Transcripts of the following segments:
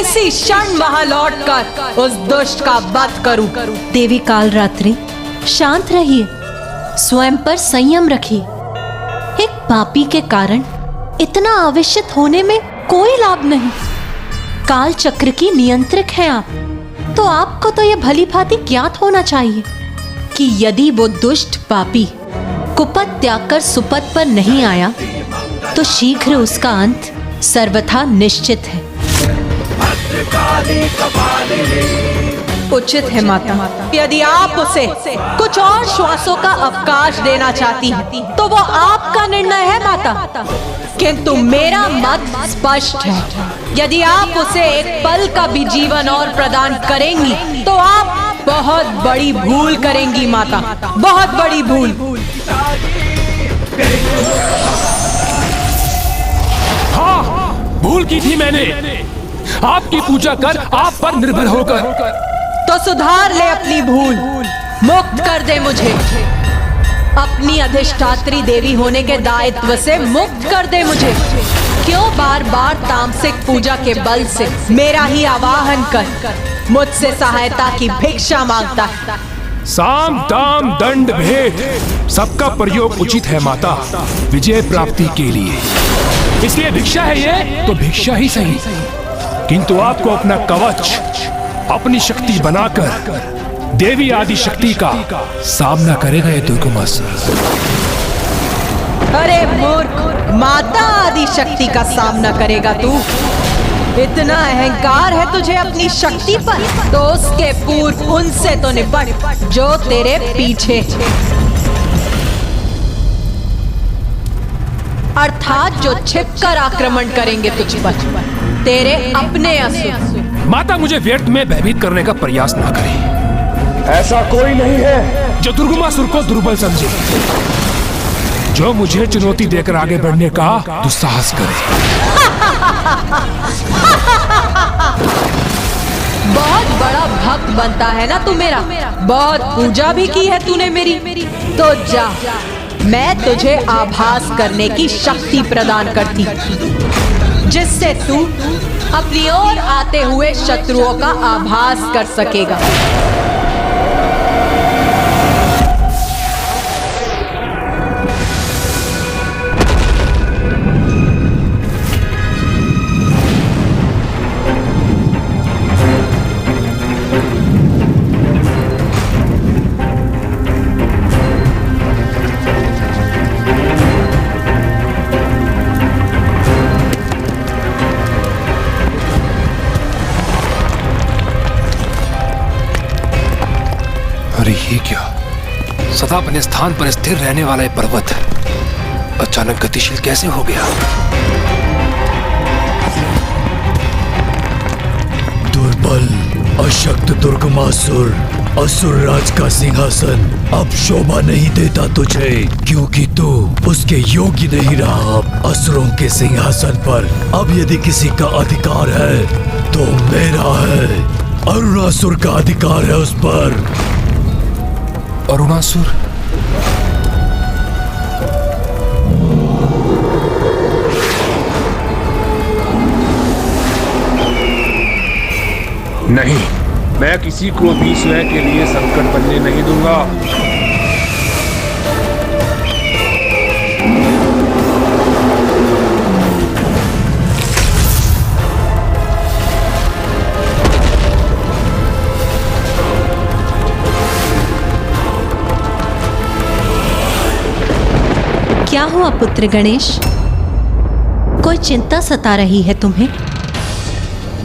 इसी क्षण वहां लौटकर उस दुष्ट का वध करूं। देवी कालरात्रि, शांत रहिए, स्वयं पर संयम रखिए। एक पापी के कारण इतना आवेशित होने में कोई लाभ नहीं। काल चक्र की नियंत्रक हैं आप, तो आपको तो यह भली भांति ज्ञात होना चाहिए कि यदि वो दुष्ट पापी कुपथ त्याग कर सुपथ पर नहीं आया तो शीघ्र उसका अंत सर्वथा निश्चित है। उचित है माता, यदि आप उसे कुछ और श्वासों का अवकाश देना चाहती हैं, तो वो आपका निर्णय है माता, किंतु मेरा मत स्पष्ट है। यदि आप उसे एक पल का भी जीवन और प्रदान करेंगी तो आप बहुत बड़ी भूल करेंगी माता, बहुत बड़ी भूल। हाँ, भूल की थी मैंने, आपकी पूजा कर आप पर निर्भर होकर। तो सुधार ले अपनी भूल, मुक्त कर दे मुझे, अपनी अधिष्ठात्री देवी होने के दायित्व से मुक्त कर दे मुझे। क्यों बार बार तामसिक पूजा के बल से मेरा ही आवाहन कर मुझसे सहायता की भिक्षा मांगता है? साम दाम दंड भेद सबका प्रयोग उचित है माता, विजय प्राप्ति के लिए। इसलिए भिक्षा है ये तो भिक्षा ही सही, किंतु आपको अपना कवच, अपनी शक्ति बनाकर देवी आदि शक्ति का सामना करेगा ये दुर्गमासुर। अरे मूर्ख, माता आदि शक्ति का सामना करेगा तू? इतना अहंकार है तुझे अपनी शक्ति पर, तो उसके पूर्व उनसे तो निपट जो तेरे पीछे, अर्थात जो छिपकर आक्रमण करेंगे तुझ पर, तेरे अपने असुर। माता, मुझे व्यर्थ में भयभीत करने का प्रयास ना करें। ऐसा कोई नहीं है जो दुर्गमासुर को दुर्बल समझे, जो मुझे चुनौती देकर आगे बढ़ने का दुस्साहस करे। बहुत बड़ा भक्त बनता है ना तू मेरा, बहुत पूजा भी की है तूने मेरी, तो जा, मैं तुझे आभास करने की शक्ति प्रदान करती, जिससे तू अपनी ओर आते हुए शत्रुओं का आभास कर सकेगा। अरे ये क्या, सदा अपने स्थान पर स्थिर रहने वाला ये पर्वत अचानक गतिशील कैसे हो गया? दुर्बल अशक्त दुर्गमासुर, असुर राज का सिंहासन अब शोभा नहीं देता तुझे, क्योंकि तू उसके योग्य नहीं रहा। असुरों के सिंहासन पर अब यदि किसी का अधिकार है तो मेरा है। अरुणासुर का अधिकार है उस पर। अरुणासुर? नहीं, मैं किसी को भी स्वयं के लिए संकट बनने नहीं दूंगा। क्या हुआ पुत्र गणेश, कोई चिंता सता रही है तुम्हें?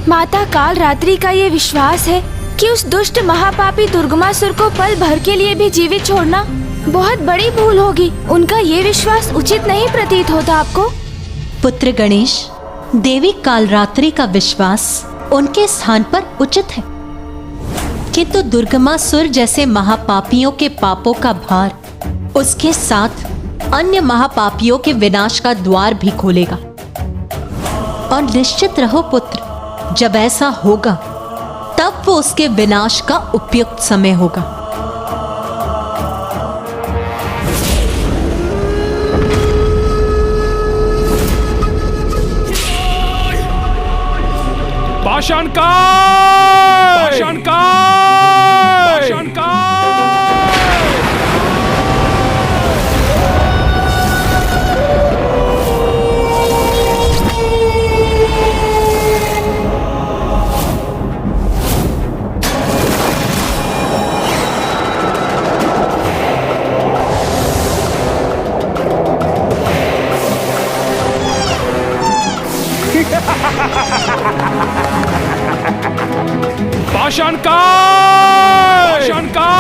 माता कालरात्रि का ये विश्वास है कि उस दुष्ट महापापी दुर्गमासुर को पल भर के लिए भी जीवित छोड़ना बहुत बड़ी भूल होगी। उनका ये विश्वास उचित नहीं प्रतीत होता आपको? पुत्र गणेश, देवी कालरात्रि का विश्वास उनके स्थान पर उचित है, किंतु दुर्गमासुर जैसे महापापियों के पापों का भार उसके साथ अन्य महापापियों के विनाश का द्वार भी खोलेगा। और निश्चित रहो पुत्र, जब ऐसा होगा तब वो उसके विनाश का उपयुक्त समय होगा। पाषाणकाय! पाषाणकाय! पाषाणकाय! पाषाणकाय! पाषाणकाय!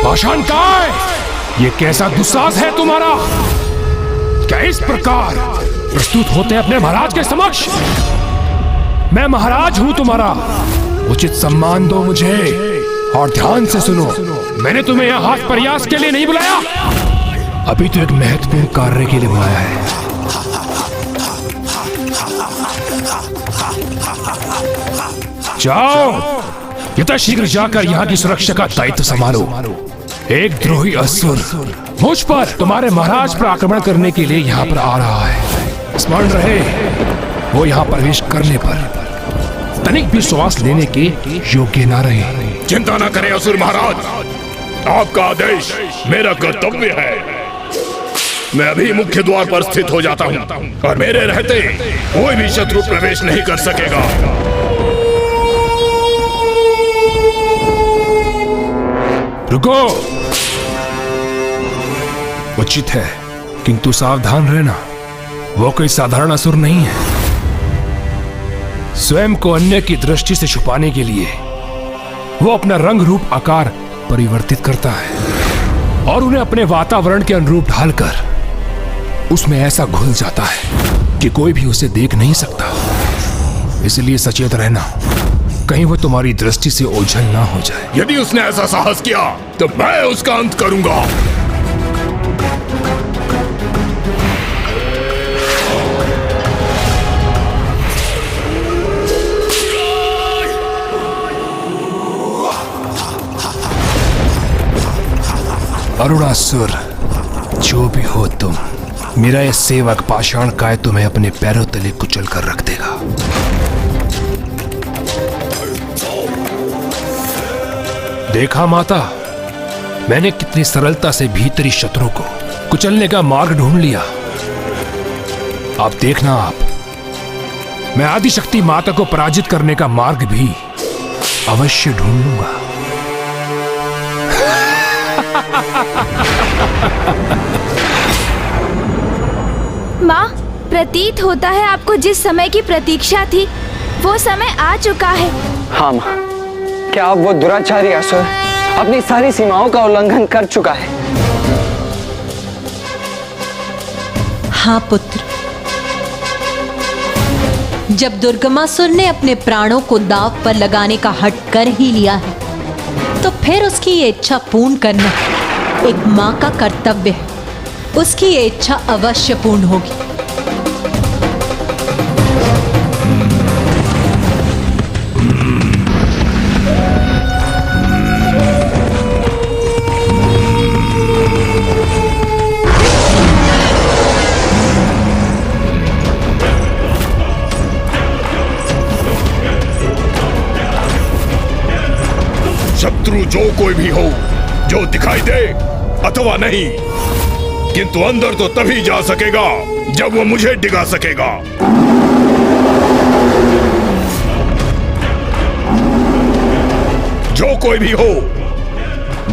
पाषाणकाय! ये कैसा दुस्साहस है तुम्हारा? क्या इस प्रकार प्रस्तुत होते अपने महाराज के समक्ष? मैं महाराज हूं तुम्हारा, उचित सम्मान दो मुझे। और ध्यान से सुनो, मैंने तुम्हें यहाँ हाथ प्रयास के लिए नहीं बुलाया, अभी तो एक महत्वपूर्ण कार्य के लिए बुलाया है। जाओ, यथाशीघ्र जाकर यहाँ की सुरक्षा का दायित्व संभालो। एक द्रोही असुर मुझ पर, तुम्हारे महाराज पर आक्रमण करने के लिए यहाँ पर आ रहा है। स्मरण रहे, वो यहाँ प्रवेश करने पर तनिक भी श्वास लेने के योग्य न रहे। चिंता न करें असुर महाराज, आपका आदेश मेरा कर्तव्य है। मैं अभी मुख्य द्वार पर स्थित हो जाता हूँ और मेरे रहते कोई भी शत्रु प्रवेश नहीं कर सकेगा। रुको, उचित है, किंतु सावधान रहना, वो कोई साधारण असुर नहीं है। स्वयं को अन्य की दृष्टि से छुपाने के लिए वो अपना रंग रूप आकार परिवर्तित करता है और उन्हें अपने वातावरण के अनुरूप ढालकर उसमें ऐसा घुल जाता है कि कोई भी उसे देख नहीं सकता। इसलिए सचेत रहना, कहीं वो तुम्हारी दृष्टि से ओझल ना हो जाए। यदि उसने ऐसा साहस किया तो मैं उसका अंत करूंगा। अरुणासुर, जो भी हो तुम, मेरा ये सेवक पाषाणकाय तुम्हें अपने पैरों तले कुचल कर रख देगा। देखा माता, मैंने कितनी सरलता से भीतरी शत्रु को कुचलने का मार्ग ढूंढ लिया। आप देखना, मैं आदिशक्ति माता को पराजित करने का मार्ग भी अवश्य ढूंढ लूंगा। माँ, प्रतीत होता है आपको जिस समय की प्रतीक्षा थी वो समय आ चुका है। हाँ माँ, क्या अब वो दुराचारी असुर अपनी सारी सीमाओं का उल्लंघन कर चुका है? हाँ पुत्र, जब दुर्गमासुर ने अपने प्राणों को दांव पर लगाने का हठ कर ही लिया है, तो फिर उसकी ये इच्छा पूर्ण करना एक माँ का कर्तव्य है। उसकी ये इच्छा अवश्य पूर्ण होगी। शत्रु जो कोई भी हो, जो दिखाई दे अथवा नहीं, किंतु अंदर तो तभी जा सकेगा जब वो मुझे डिगा सकेगा। जो कोई भी हो,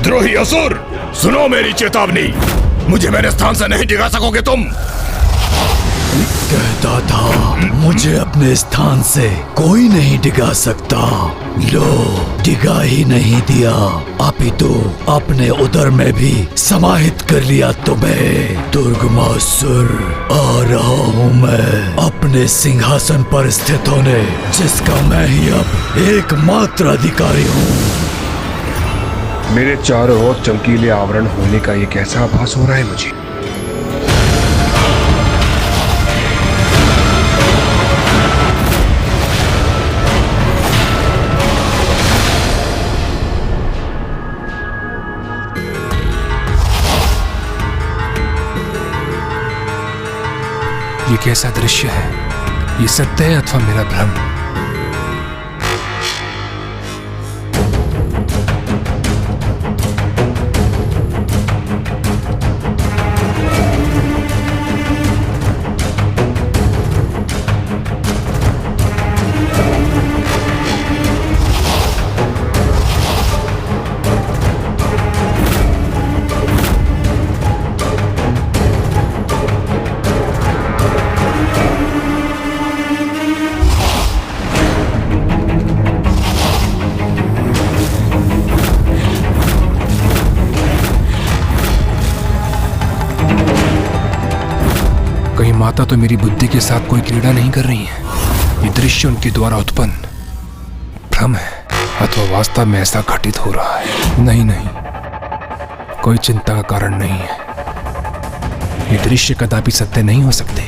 द्रोही असुर, सुनो मेरी चेतावनी, मुझे मेरे स्थान से नहीं डिगा सकोगे तुम। कहता था मुझे अपने स्थान से कोई नहीं डिगा सकता, लो डिगा ही नहीं दिया, अपितु अपने उदर में भी समाहित कर लिया तुम्हें। दुर्गमासुर, आ रहा हूँ मैं अपने सिंहासन पर स्थित होने, जिसका मैं ही अब एकमात्र अधिकारी हूँ। मेरे चारों ओर चमकीले आवरण होने का ये कैसा आभास हो रहा है मुझे। ये कैसा दृश्य है? ये सत्य है अथवा मेरा भ्रम? कहीं माता तो मेरी बुद्धि के साथ कोई क्रीड़ा नहीं कर रही है? ये दृश्य उनके द्वारा उत्पन्न भ्रम है अथवा वास्तव में ऐसा घटित हो रहा है? नहीं नहीं, कोई चिंता का कारण नहीं है। ये दृश्य कदापि सत्य नहीं हो सकते,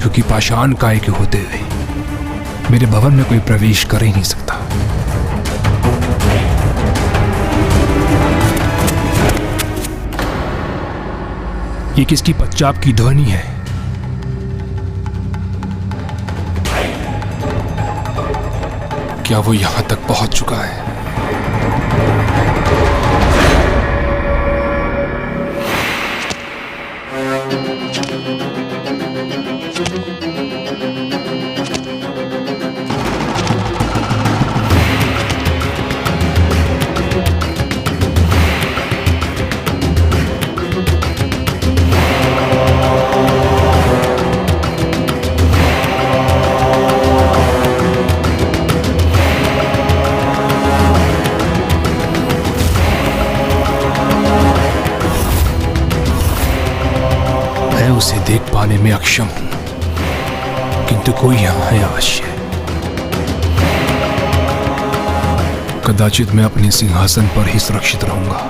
क्योंकि पाषाण काय के होते हुए मेरे भवन में कोई प्रवेश कर ही नहीं सकता। ये किसकी पश्चात की ध्वनि है? क्या वो यहां तक पहुंच चुका है? उसे देख पाने में अक्षम हूं, किंतु कोई यहां है अवश्य। कदाचित मैं अपने सिंहासन पर ही सुरक्षित रहूंगा।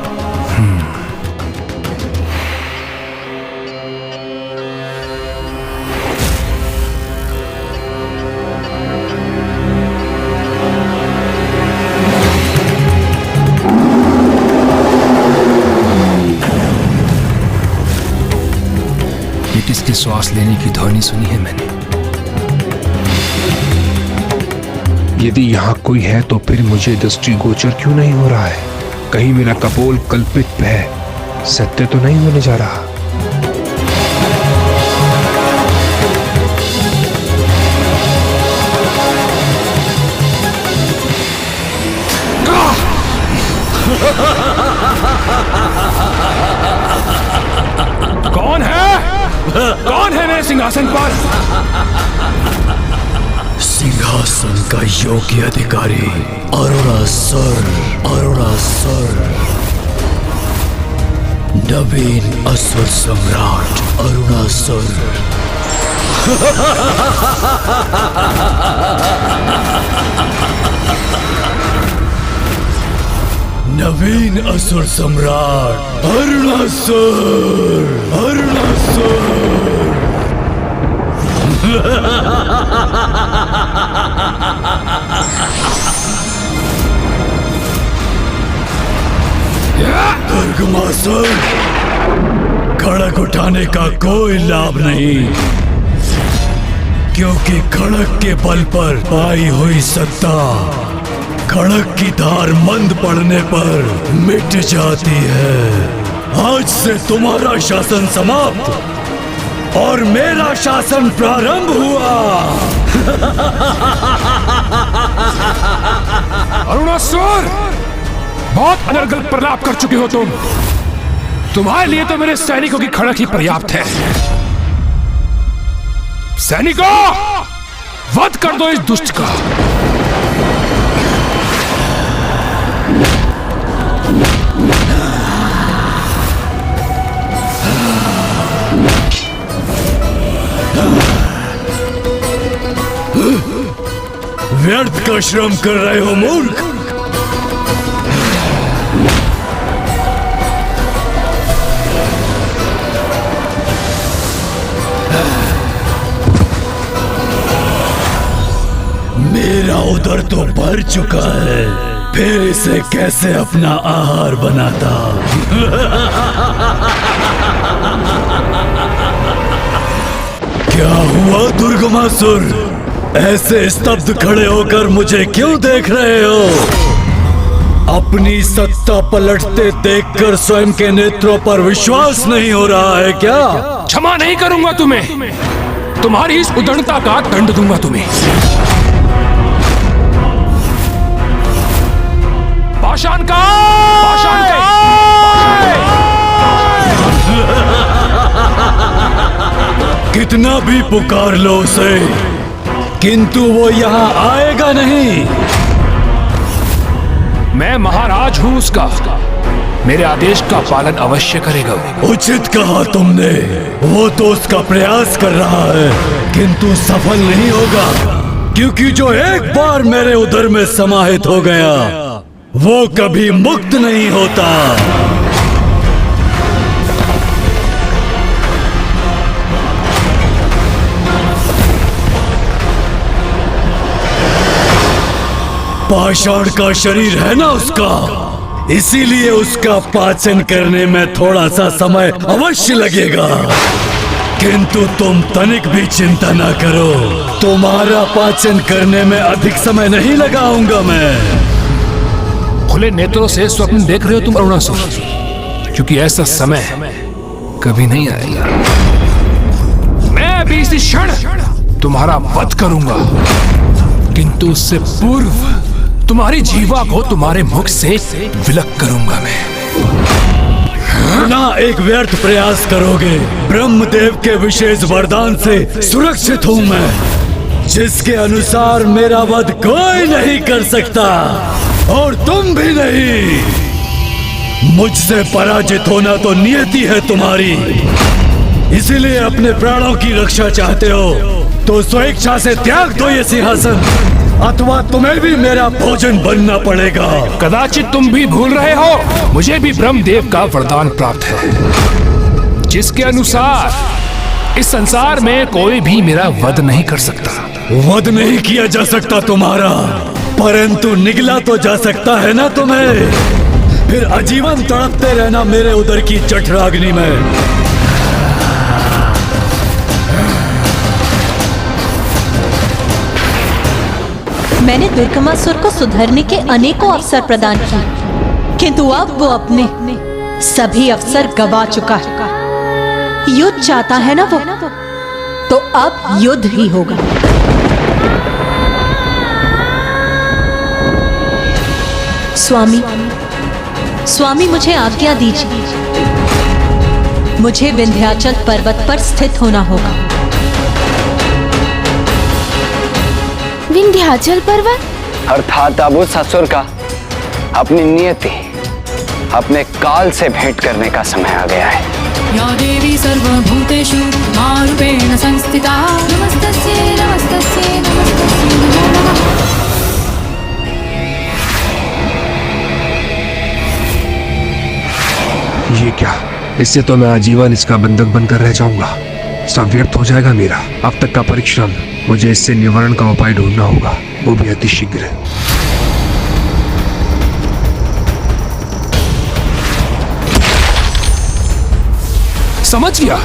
किसके श्वास लेने की ध्वनि सुनी है मैंने? यदि यहां कोई है तो फिर मुझे दृष्टिगोचर क्यों नहीं हो रहा है? कहीं मेरा कपोल कल्पित भय सत्य तो नहीं होने जा रहा? कौन है? कौन है मेरे सिंहासन पर? सिंहासन का योग्य अधिकारी अरुणासुर, अरुणासुर, नवीन असुर सम्राट अरुणासुर। नवीन असुर सम्राट अरुणासुर, अरुणासुर। दुर्गमासुर, खड़क उठाने का कोई लाभ नहीं, क्योंकि खड़क के बल पर आई हुई सत्ता खड़क की धार मंद पड़ने पर मिट जाती है। आज से तुम्हारा शासन समाप्त और मेरा शासन प्रारंभ हुआ। अरुणासुर, बहुत अनर्गल प्रलाप कर चुके हो तुम। तुम्हारे लिए तो मेरे सैनिकों की खड़क ही पर्याप्त है। सैनिकों, वध कर दो इस दुष्ट का। व्यर्थ का श्रम कर रहे हो मूर्ख। उधर तो भर चुका है, फिर इसे कैसे अपना आहार बनाता। क्या हुआ दुर्गमासुर? ऐसे स्तब्ध खड़े होकर मुझे क्यों देख रहे हो? अपनी सत्ता पलटते देखकर स्वयं के नेत्रों पर विश्वास नहीं हो रहा है क्या? क्षमा नहीं करूंगा तुम्हें, तुम्हारी इस उदंडता का दंड दूंगा तुम्हें। पाषाण का कितना भी पुकार लो उसे, किंतु वो यहाँ आएगा नहीं। मैं महाराज हूं उसका, मेरे आदेश का पालन अवश्य करेगा। उचित कहा तुमने, वो तो उसका प्रयास कर रहा है किंतु सफल नहीं होगा, क्योंकि जो एक बार मेरे उदर में समाहित हो गया वो कभी मुक्त नहीं होता। पाषाण का शरीर है ना उसका, इसीलिए उसका पाचन करने में थोड़ा सा समय अवश्य लगेगा, किंतु तुम तनिक भी चिंता ना करो, तुम्हारा पाचन करने में अधिक समय नहीं लगाऊंगा मैं। खुले नेत्रों से स्वप्न देख रहे हो तुम अरुणासुर, क्योंकि ऐसा समय कभी नहीं आएगा। मैं अभी इसी क्षण तुम्हारा वध करूंगा, किंतु उससे पूर्व तुम्हारी जीवा को तुम्हारे मुख से विलक करूंगा मैं। ना एक व्यर्थ प्रयास करोगे, ब्रह्मदेव के विशेष वरदान से सुरक्षित हूं मैं, जिसके अनुसार मेरा वध कोई नहीं कर सकता और तुम भी नहीं। मुझसे पराजित होना तो नियति है तुम्हारी, इसीलिए अपने प्राणों की रक्षा चाहते हो तो स्वेच्छा से त्याग दो ये सिंहासन, अथवा तुम्हें भी मेरा भोजन बनना पड़ेगा। कदाचित तुम भी भूल रहे हो, मुझे भी ब्रह्मदेव का वरदान प्राप्त है, जिसके अनुसार इस संसार में कोई भी मेरा वध नहीं कर सकता। वध नहीं किया जा सकता तुम्हारा, परंतु निगला तो जा सकता है ना तुम्हें, फिर आजीवन तड़पते रहना मेरे उदर की जठराग्नि में। मैंने दुर्गमासुर को सुधरने के अनेकों अवसर प्रदान किए, किंतु अब वो अपने सभी अवसर गवा चुका है। युद्ध चाहता है ना वो, तो अब युद्ध ही होगा। स्वामी मुझे आज्ञा दीजिए, मुझे विंध्याचल पर्वत पर स्थित होना होगा। विंध्याचल पर्वत? अर्थात अब उस असुर का अपनी नियति, अपने काल से भेंट करने का समय आ गया है। या देवी सर्वभूतेषु मारूपेण संस्थिता, नमस्तस्यै नमस्तस्यै नमस्तस्यै नमो नमः। ये क्या, इससे तो मैं आजीवन इसका बंधक बनकर रह जाऊंगा, सब व्यर्थ हो जाएगा मेरा अब तक का परिश्रम। मुझे इससे निवारण का उपाय ढूंढना होगा, वो भी अति शीघ्र। समझ गया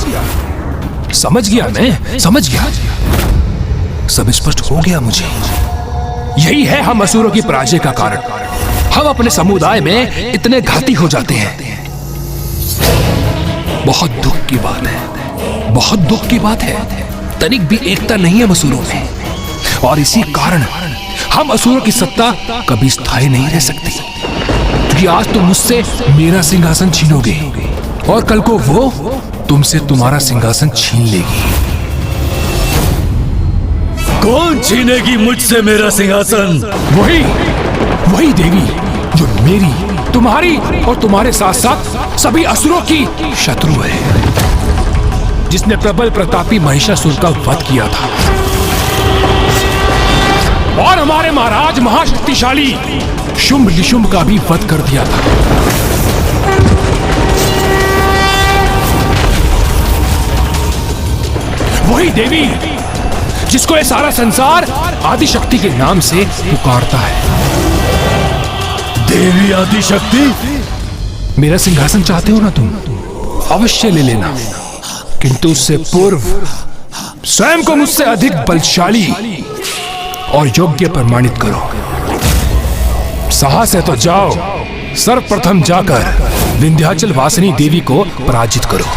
मैं समझ गया, सब स्पष्ट हो गया मुझे। यही है हम असुरों की पराजय का कारण, हम अपने समुदाय में इतने घाती हो जाते हैं। बहुत दुख की बात है, बहुत दुख की बात है, तनिक भी एकता नहीं है असुरों में, और इसी कारण हम असुरों की सत्ता कभी स्थायी नहीं रह सकती, क्योंकि आज तुम मुझसे मेरा सिंहासन छीनोगे और कल को वो तुमसे तुम्हारा सिंहासन छीन लेगी। कौन छीनेगी मुझसे मेरा सिंहासन? वही देवी जो मेरी, तुम्हारी और तुम्हारे साथ साथ सभी असुरों की शत्रु है, जिसने प्रबल प्रतापी महिषासुर का वध किया था और हमारे महाराज महाशक्तिशाली शुंभ निशुंभ का भी वध कर दिया था। वही देवी जिसको ये सारा संसार आदि शक्ति के नाम से पुकारता है। देवी आदि शक्ति, मेरा सिंहासन चाहते हो ना तुम, अवश्य ले लेना, किंतु उससे पूर्व स्वयं को मुझसे अधिक बलशाली और योग्य प्रमाणित करो। साहस है तो जाओ, सर्वप्रथम जाकर विंध्याचल वासिनी देवी को पराजित करो।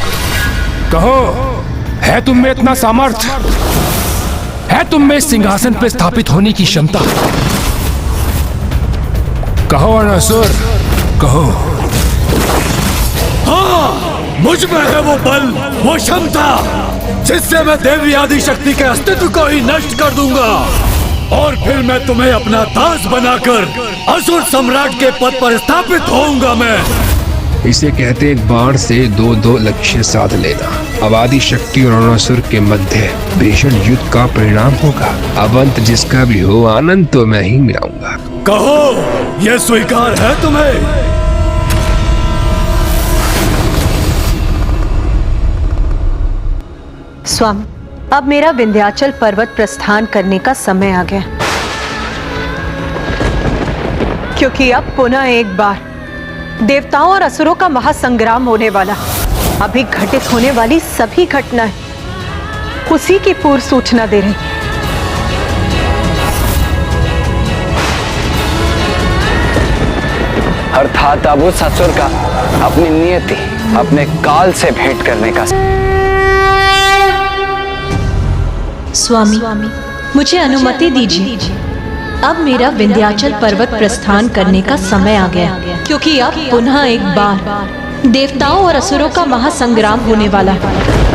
कहो, है तुम में इतना सामर्थ्य? है तुम में सिंहासन पर स्थापित होने की क्षमता? कहो अनासुर, कहो। हाँ, मुझ में है वो बल, वो क्षमता, जिससे मैं देवी आदि शक्ति के अस्तित्व को ही नष्ट कर दूंगा और फिर मैं तुम्हें अपना दास बनाकर असुर सम्राट के पद पर स्थापित होऊंगा। मैं इसे कहते एक बाण से दो लक्ष्य साध लेना। अब आदि शक्ति और अनासुर के मध्य भीषण युद्ध का परिणाम होगा। अब अंत जिसका भी हो, आनंद तो मैं ही मिलाऊंगा। कहो, यह स्वीकार है तुम्हें? स्वामी, अब मेरा विंध्याचल पर्वत प्रस्थान करने का समय आ गया, क्योंकि अब पुनः एक बार देवताओं और असुरों का महासंग्राम होने वाला। अभी घटित होने वाली सभी घटनाएं उसी की पूर्व सूचना दे रही। अर्थात अब उस असुर का अपनी नियति, अपने काल से भेंट करने का। स्वामी, मुझे अनुमति दीजिए। अब मेरा विंध्याचल पर्वत प्रस्थान करने का समय आ गया, क्योंकि अब पुनः एक बार देवताओं और असुरों का महासंग्राम होने वाला है।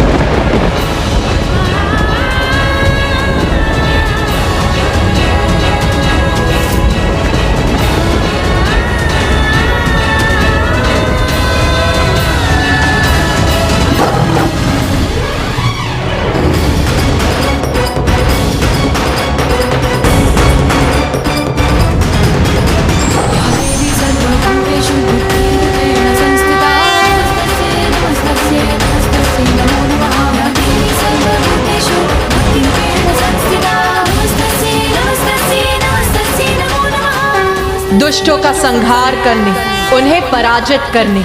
दुष्टों का संहार करने, उन्हें पराजित करने,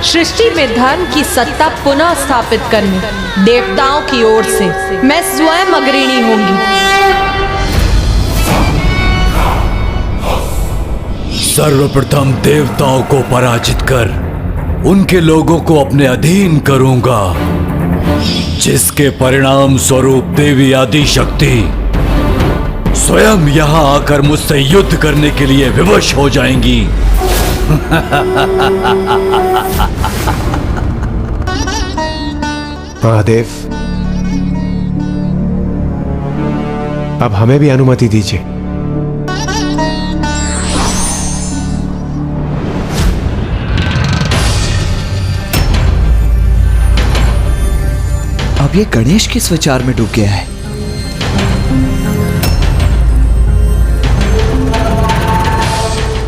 सृष्टि में धर्म की सत्ता पुनः स्थापित करने देवताओं की ओर से मैं स्वयं अग्रणी होंगी। सर्वप्रथम देवताओं को पराजित कर उनके लोगों को अपने अधीन करूंगा, जिसके परिणाम स्वरूप देवी आदि शक्ति स्वयं यहाँ आकर मुझसे युद्ध करने के लिए विवश हो जाएंगी। महादेव, अब हमें भी अनुमति दीजिए। अब ये गणेश किस विचार में डूब गया है?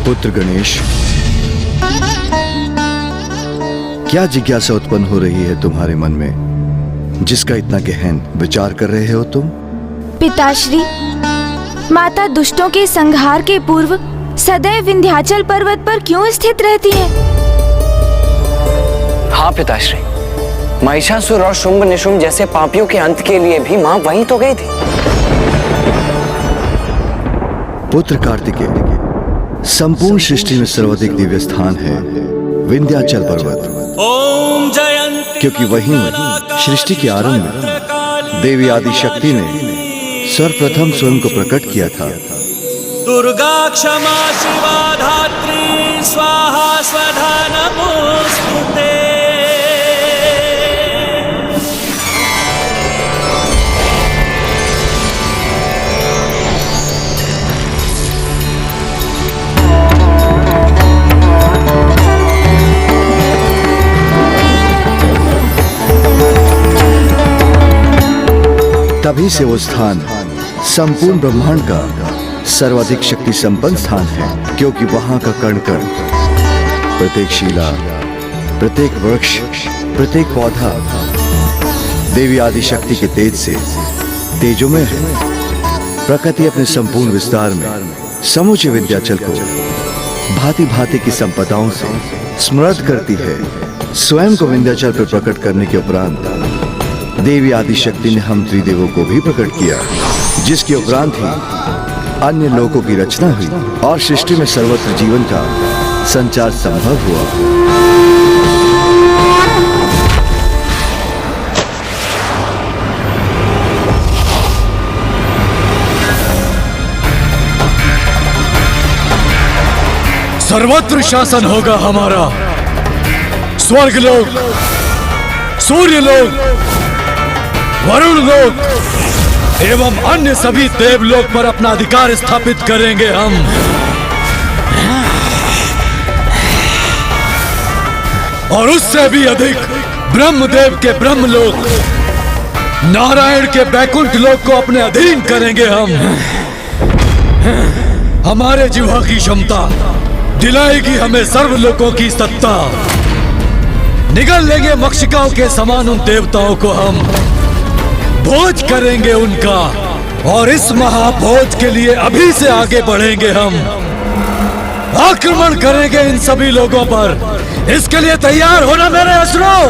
पुत्र गणेश, क्या जिज्ञासा उत्पन्न हो रही है तुम्हारे मन में, जिसका इतना गहन विचार कर रहे हो तुम? पिताश्री, माता दुष्टों के संहार के पूर्व सदैव विंध्याचल पर्वत पर क्यों स्थित रहती है? हाँ पिताश्री, महिषासुर और शुंभ निशुंभ जैसे पापियों के अंत के लिए भी मां वहीं तो गई थी। पुत्र कार्तिकेय, संपूर्ण सृष्टि में सर्वाधिक दिव्य स्थान है विंध्याचल पर्वत। ओम जयंती, क्योंकि वहीं सृष्टि के आरंभ में देवी आदि शक्ति ने सर्वप्रथम स्वयं को प्रकट किया था। दुर्गा क्षमा शिवा धात्री स्वाहा स्वधा नमोस्तुते। तभी से वो स्थान संपूर्ण ब्रह्मांड का सर्वाधिक शक्ति संपन्न स्थान है, क्योंकि वहां का कण कण, प्रत्येक शिला, प्रत्येक वृक्ष, प्रत्येक पौधा देवी आदि शक्ति के तेज से तेजोमय है। प्रकृति अपने संपूर्ण विस्तार में समूचे विंध्याचल को भांति भांति की संपदाओं से स्मृत करती है। स्वयं को विंध्याचल पर प्रकट करने के उपरांत देवी आदिशक्ति ने हम त्रिदेवों को भी प्रकट किया, जिसके उपरांत ही अन्य लोकों की रचना हुई और सृष्टि में सर्वत्र जीवन का संचार संभव हुआ। सर्वत्र शासन होगा हमारा। स्वर्गलोक, सूर्यलोक, वरुण लोक एवं अन्य सभी देवलोक पर अपना अधिकार स्थापित करेंगे हम। और उससे भी अधिक ब्रह्मदेव के ब्रह्मलोक, नारायण के बैकुंठ लोक को अपने अधीन करेंगे हम। हमारे जिह्वा की क्षमता दिलाएगी हमें सर्वलोकों की सत्ता। निगल लेंगे मक्षिकाओं के समान उन देवताओं को हम, भोज करेंगे उनका। और इस महाभोज के लिए अभी से आगे बढ़ेंगे हम। आक्रमण करेंगे इन सभी लोगों पर। इसके लिए तैयार होना मेरे असुरों।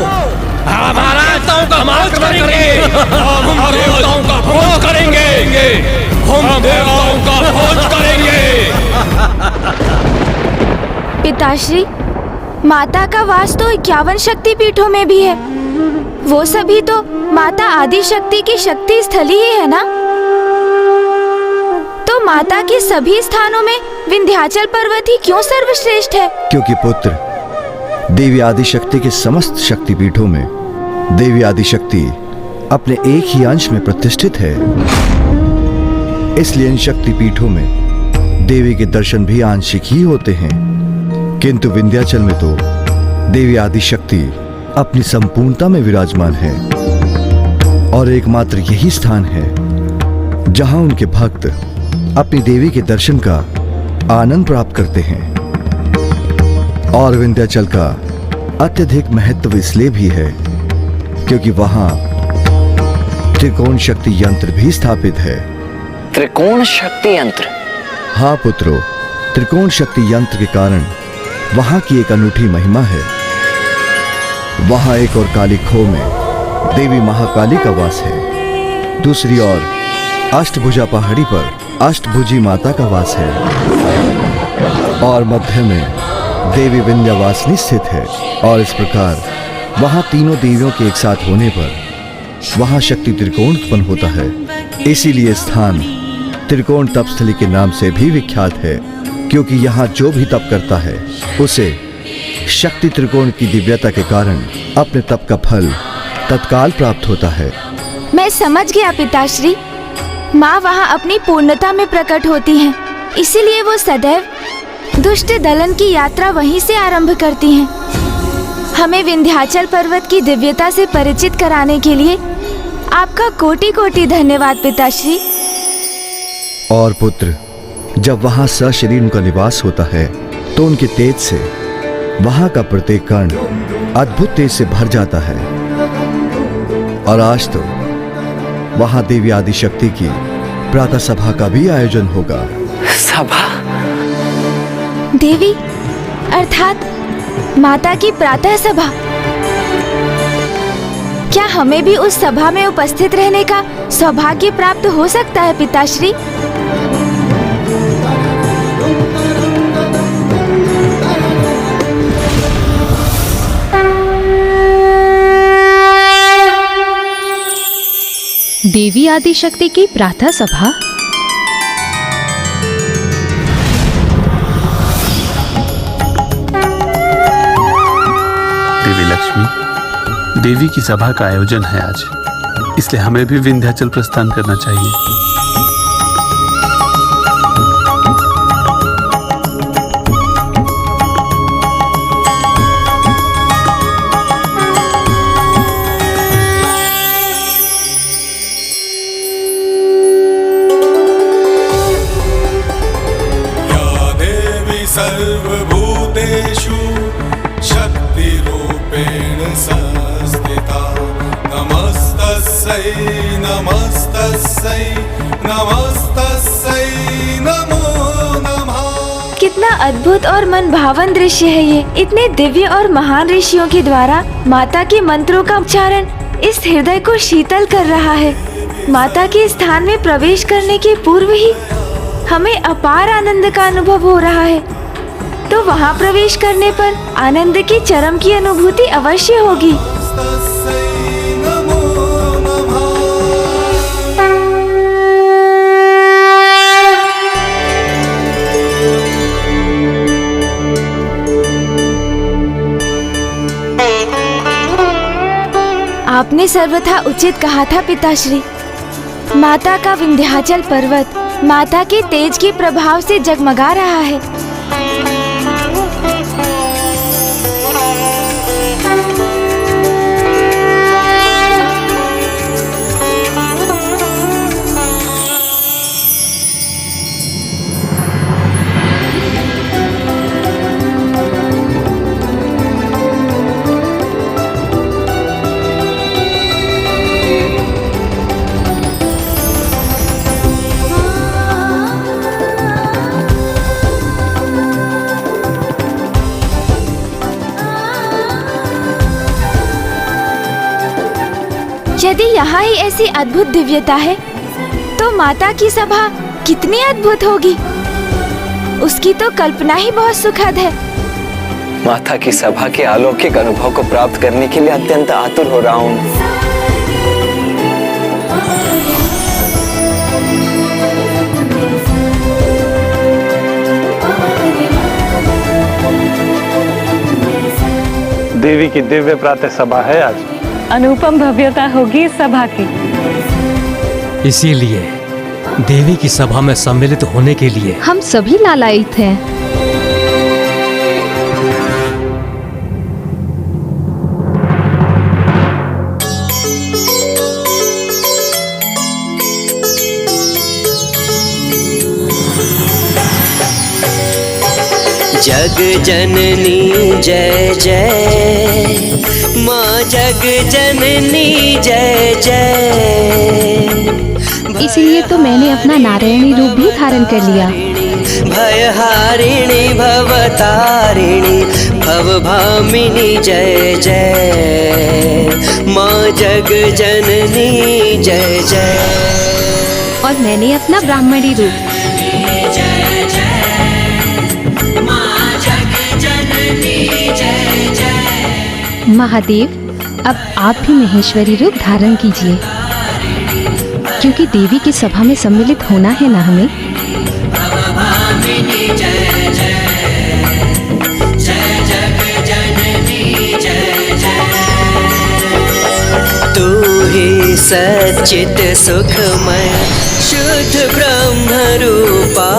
हमारा देवताओं का भोज करेंगे, हम देवताओं का भोज करेंगे, हम देवताओं का भोज करेंगे। पिताश्री, माता का वास तो 51 शक्तिपीठों में भी है। वो सभी तो माता आदिशक्ति की शक्ति स्थली ही है ना? तो माता के सभी स्थानों में विंध्याचल पर्वत ही क्यों सर्वश्रेष्ठ है? क्योंकि पुत्र, देवी आदिशक्ति के समस्त शक्तिपीठों में देवी आदिशक्ति अपने एक ही अंश में प्रतिष्ठित है। इसलिए इन शक्तिपीठों में देवी के दर्शन भी आंशिक ही होते हैं। किंतु विंध्याचल में तो देवी आदिशक्ति अपनी संपूर्णता में विराजमान है और एकमात्र यही स्थान है जहां उनके भक्त अपनी देवी के दर्शन का आनंद प्राप्त करते हैं। और विंध्याचल का अत्यधिक महत्व इसलिए भी है क्योंकि वहां त्रिकोण शक्ति यंत्र भी स्थापित है। त्रिकोण शक्ति यंत्र? हाँ पुत्रो, त्रिकोण शक्ति यंत्र के कारण वहां की एक अनूठी महिमा है। वहां एक और काली खो में देवी महाकाली का वास है। दूसरी ओर अष्टभुजा पहाड़ी पर अष्टभुजी माता का वास है और मध्य में देवी विंध्यवासिनी स्थित है। और इस प्रकार वहां तीनों देवियों के एक साथ होने पर वहां शक्ति त्रिकोण उत्पन्न होता है। इसीलिए स्थान त्रिकोण तपस्थली के नाम से भी विख्यात है, क्योंकि यहाँ जो भी तप करता है उसे शक्ति त्रिकोण की दिव्यता के कारण अपने तप का फल तत्काल प्राप्त होता है। मैं समझ गया पिताश्री। माँ वहाँ अपनी पूर्णता में प्रकट होती हैं, इसीलिए वो सदैव दुष्ट दलन की यात्रा वहीं से आरंभ करती हैं। हमें विंध्याचल पर्वत की दिव्यता से परिचित कराने के लिए आपका कोटि कोटि धन्यवाद पिताश्री। और पुत्र, जब वहां सशरीर उनका निवास होता है तो उनके तेज से वहां का प्रत्येक कण अद्भुत तेज से भर जाता है। और आज तो वहां देवी आदिशक्ति की प्रातः सभा का भी आयोजन होगा। सभा? देवी अर्थात माता की प्रातः सभा? क्या हमें भी उस सभा में उपस्थित रहने का सौभाग्य प्राप्त हो सकता है पिताश्री? देवी आदिशक्ति की प्रातः सभा? देवी लक्ष्मी, देवी की सभा का आयोजन है आज, इसलिए हमें भी विंध्याचल प्रस्थान करना चाहिए। सर्वभूतेषु शक्तिरूपेण संस्थिता नमस्तस्यै नमस्तस्यै नमस्तस्यै नमो नमः। कितना अद्भुत और मन भावन दृश्य है ये। इतने दिव्य और महान ऋषियों के द्वारा माता के मंत्रों का उच्चारण इस हृदय को शीतल कर रहा है। माता के स्थान में प्रवेश करने के पूर्व ही हमें अपार आनंद का अनुभव हो रहा है, तो वहाँ प्रवेश करने पर आनंद की चरम की अनुभूति अवश्य होगी। आपने सर्वथा उचित कहा था पिताश्री। माता का विंध्याचल पर्वत माता के तेज के प्रभाव से जगमगा रहा है। यदि यहाँ ही ऐसी अद्भुत दिव्यता है, तो माता की सभा कितनी अद्भुत होगी। उसकी तो कल्पना ही बहुत सुखद है। माता की सभा के अलौकिक अनुभव को प्राप्त करने के लिए अत्यंत आतुर हो रहा हूँ। देवी की दिव्य प्रातः सभा है आज। अनुपम भव्यता होगी इस सभा की। इसीलिए देवी की सभा में सम्मिलित होने के लिए हम सभी लालायित हैं। जग जननी जय जय, माँ जग जननी जय जय। इसीलिए तो मैंने अपना नारायणी रूप भी धारण कर लिया। भयहारिणी भवतारिणी भवभामिनी जय जय, माँ जग जननी जय जय। और मैंने अपना ब्राह्मणी रूप। महादेव, अब आप भी महेश्वरी रूप धारण कीजिए, क्योंकि देवी की सभा में सम्मिलित होना है ना हमें। तू ही सच्चित सुखमय शुद्ध ब्रह्म रूपा,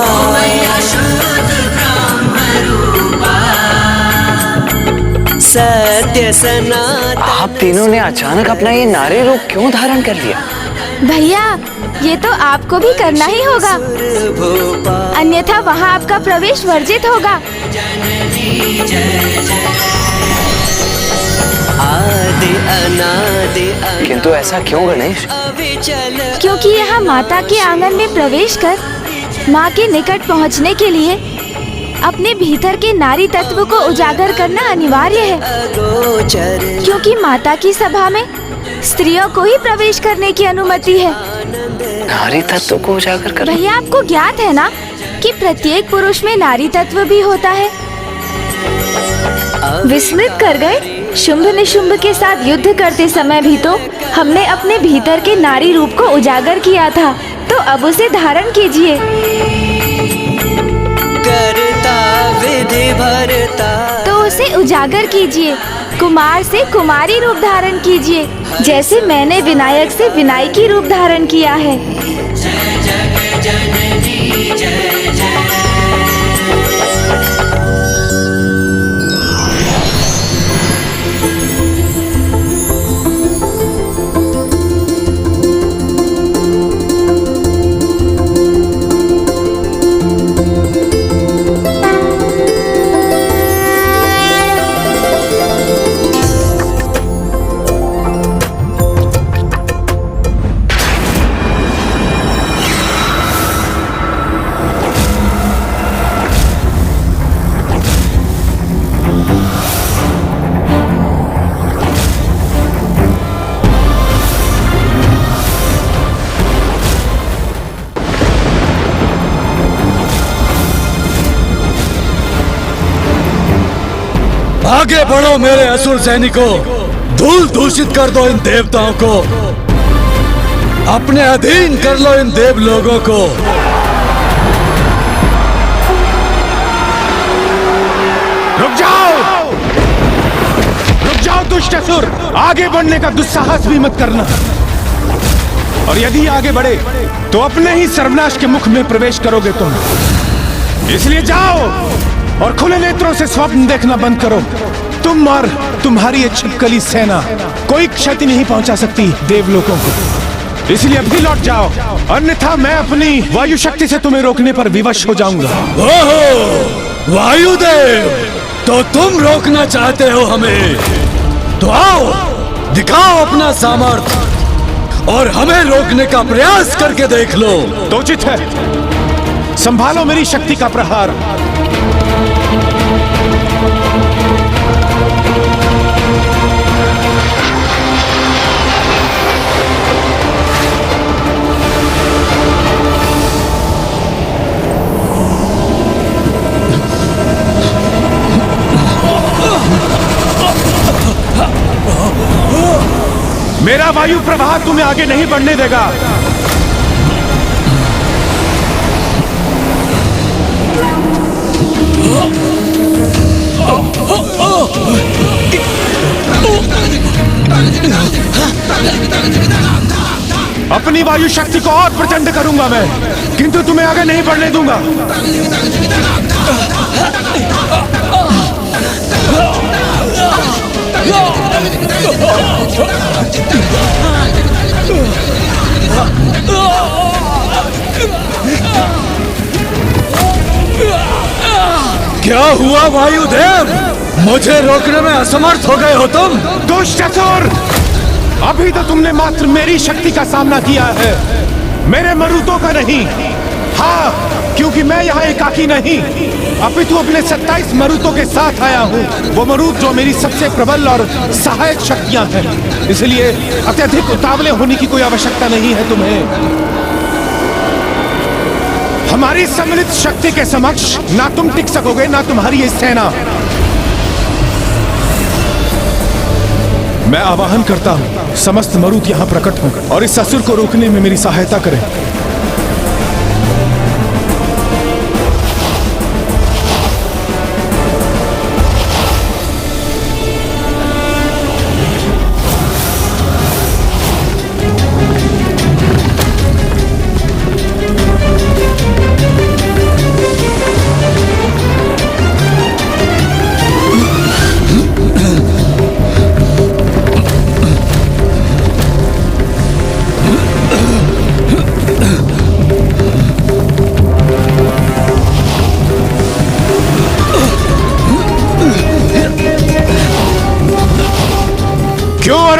सत्य सनातन। आप तीनों ने अचानक अपना ये नारी रूप क्यों धारण कर लिया? भैया, ये तो आपको भी करना ही होगा, अन्यथा वहाँ आपका प्रवेश वर्जित होगा। आदि अनादि। किंतु ऐसा क्यों गणेश? क्योंकि यहाँ माता के आंगन में प्रवेश कर माँ के निकट पहुँचने के लिए अपने भीतर के नारी तत्व को उजागर करना अनिवार्य है, क्योंकि माता की सभा में स्त्रियों को ही प्रवेश करने की अनुमति है। नारी तत्व को उजागर कर। भैया, आपको ज्ञात है ना कि प्रत्येक पुरुष में नारी तत्व भी होता है। विस्मृत कर गए? शुंभ निशुंभ के साथ युद्ध करते समय भी तो हमने अपने भीतर के नारी रूप को उजागर किया था, तो अब उसे धारण कीजिए। विधि भरता। तो उसे उजागर कीजिए, कुमार से कुमारी रूप धारण कीजिए, जैसे मैंने विनायक से विनायकी रूप धारण किया है। जय जग जननी जय जय। आगे बढ़ो मेरे असुर सैनिकों, धूल दूषित कर दो इन देवताओं को, अपने अधीन कर लो इन देव लोगों को। रुक जाओ दुष्ट असुर, आगे बढ़ने का दुस्साहस भी मत करना। और यदि आगे बढ़े तो अपने ही सर्वनाश के मुख में प्रवेश करोगे तुम। इसलिए जाओ और खुले नेत्रों से स्वप्न देखना बंद करो। तुम और तुम्हारी ये छिपकली सेना कोई क्षति नहीं पहुंचा सकती देवलोकों को। इसलिए अभी लौट जाओ, अन्यथा मैं अपनी वायु शक्ति से तुम्हें रोकने पर विवश हो जाऊंगा। ओहो, वायुदेव, तो तुम रोकना चाहते हो हमें? तो आओ, दिखाओ अपना सामर्थ्य और हमें रोकने का प्रयास करके देख लो। तो उचित है, संभालो मेरी शक्ति का प्रहार। मेरा वायु प्रवाह तुम्हें आगे नहीं बढ़ने देगा। अपनी वायु शक्ति को और प्रचंड करूंगा मैं, किंतु तुम्हें आगे नहीं बढ़ने दूंगा। क्या हुआ वायुदेव? मुझे रोकने में असमर्थ हो गए हो तुम? दुष्ट असुर, अभी तो तुमने मात्र मेरी शक्ति का सामना किया है, मेरे मरुतों का नहीं। हाँ, क्योंकि मैं यहाँ एकाकी नहीं, अपितु अपने 27 मरुतों के साथ आया हूँ। वो मरुत जो मेरी सबसे प्रबल और सहायक शक्तियाँ हैं। इसलिए अत्यधिक उतावले होने की कोई आवश्यकता नहीं है तुम्हें। हमारी सम्मिलित शक्ति के समक्ष ना तुम टिक सकोगे, ना तुम्हारी ये सेना। मैं आवाहन करता हूँ, समस्त मरुत यहाँ प्रकट हों और इस असुर को रोकने में मेरी सहायता करें।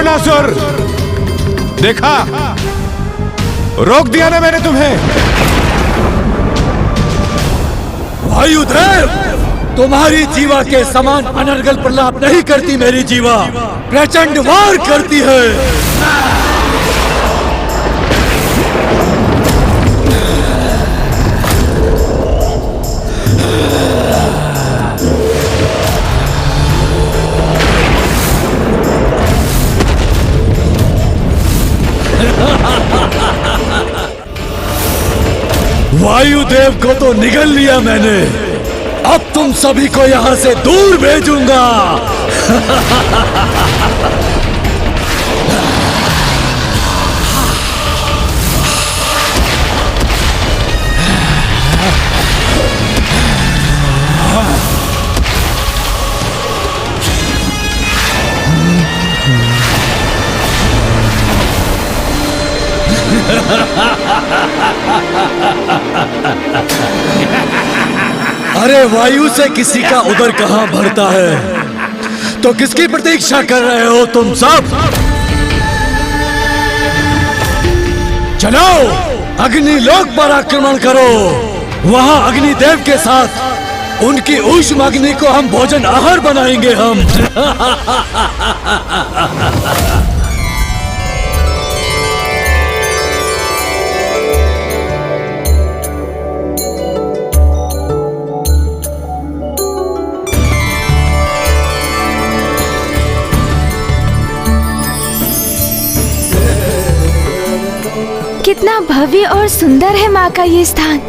असुर, देखा, रोक दिया ना मैंने तुम्हें। वायुदेव, तुम्हारी जीवा के समान अनर्गल प्रलाप नहीं करती मेरी जीवा, प्रचंड वार करती है। वायुदेव को तो निगल लिया मैंने, अब तुम सभी को यहां से दूर भेजूंगा। अरे वायु से किसी का उदर कहां भरता है, तो किसकी प्रतीक्षा कर रहे हो तुम सब? चलो अग्निलोक पर आक्रमण करो, वहां अग्निदेव के साथ उनकी ऊष्म अग्नि को हम भोजन आहार बनाएंगे हम। कितना भव्य और सुंदर है माँ का ये स्थान।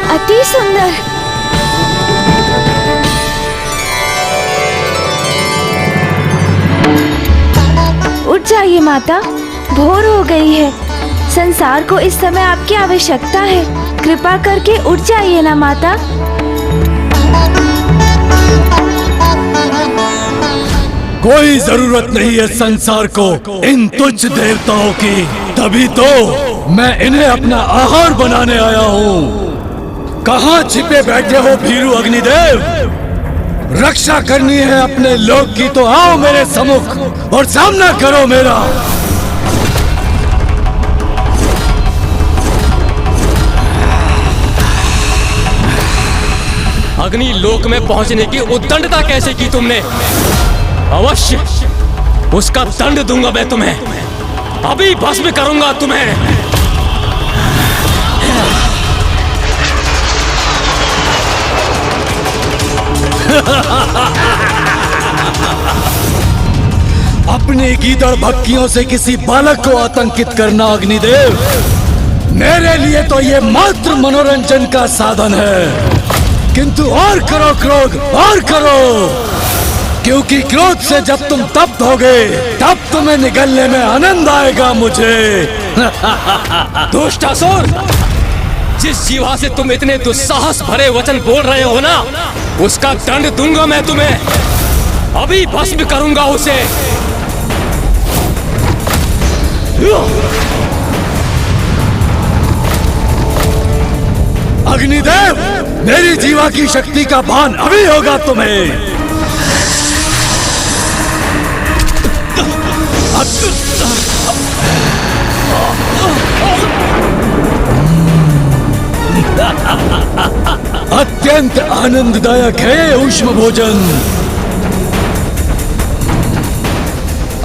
अति सुंदर। उठ जाइए माता, भोर हो गई है। संसार को इस समय आपकी आवश्यकता है। कृपा करके उठ जाइए ना माता। कोई जरूरत नहीं है संसार को इन तुच्छ देवताओं की, तभी तो मैं इन्हें अपना आहार बनाने आया हूँ। कहाँ छिपे बैठे हो भीरू अग्निदेव? रक्षा करनी है अपने लोक की तो आओ मेरे सम्मुख और सामना करो मेरा। अग्नि लोक में पहुंचने की उद्दंडता कैसे की तुमने? अवश्य उसका दंड दूंगा मैं तुम्हें। अभी भस्म करूंगा तुम्हें। अपनी गीदड़ भक्तियों से किसी बालक को आतंकित करना अग्निदेव, मेरे लिए तो ये मात्र मनोरंजन का साधन है। किंतु और करो क्रोध, और करो, क्योंकि क्रोध से जब तुम तप्त होगे तब तुम्हें निगलने में आनंद आएगा मुझे। दुष्टासुर, जिस जीवा से तुम इतने दुस्साहस भरे वचन बोल रहे हो ना, उसका दंड दूंगा मैं तुम्हें। अभी भस्म करूंगा उसे। अग्निदेव, मेरी जीवा की शक्ति का भान अभी होगा तुम्हें। अत्यंत आनंददायक है ऊष्म भोजन।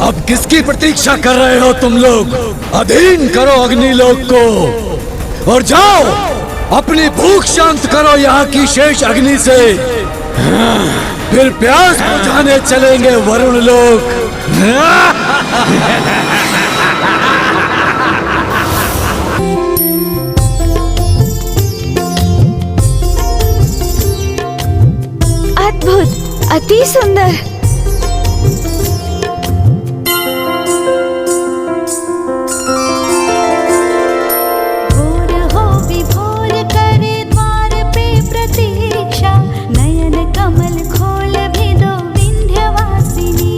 अब किसकी प्रतीक्षा कर रहे हो तुम लोग? अधीन करो अग्निलोक को और जाओ अपनी भूख शांत करो यहाँ की शेष अग्नि से। फिर प्यास बुझाने चलेंगे वरुण लोक। अद्भुत, अति सुंदर। कमल खोल भी दो विंध्यवासिनी।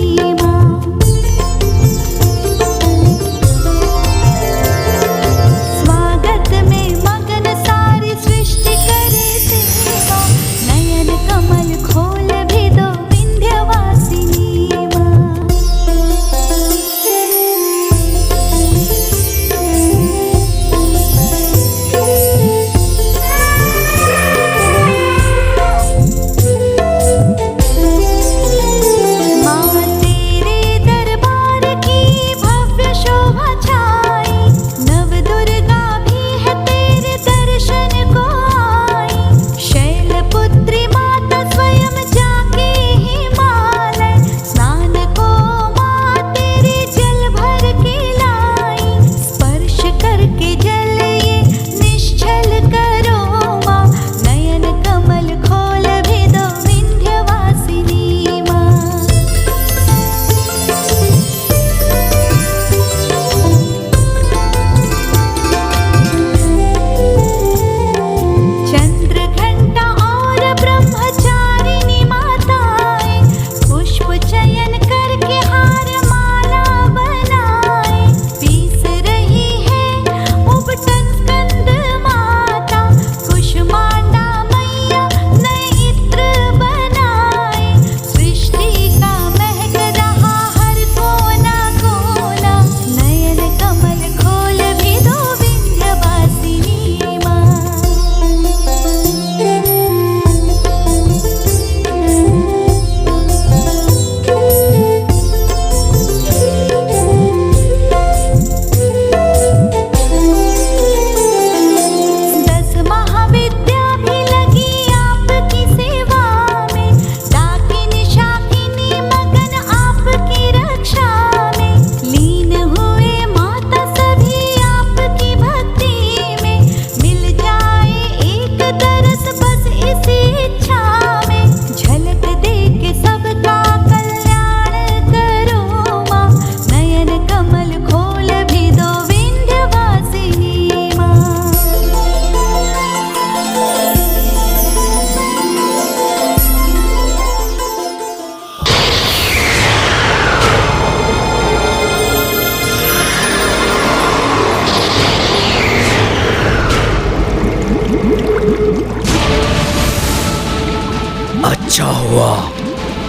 अच्छा हुआ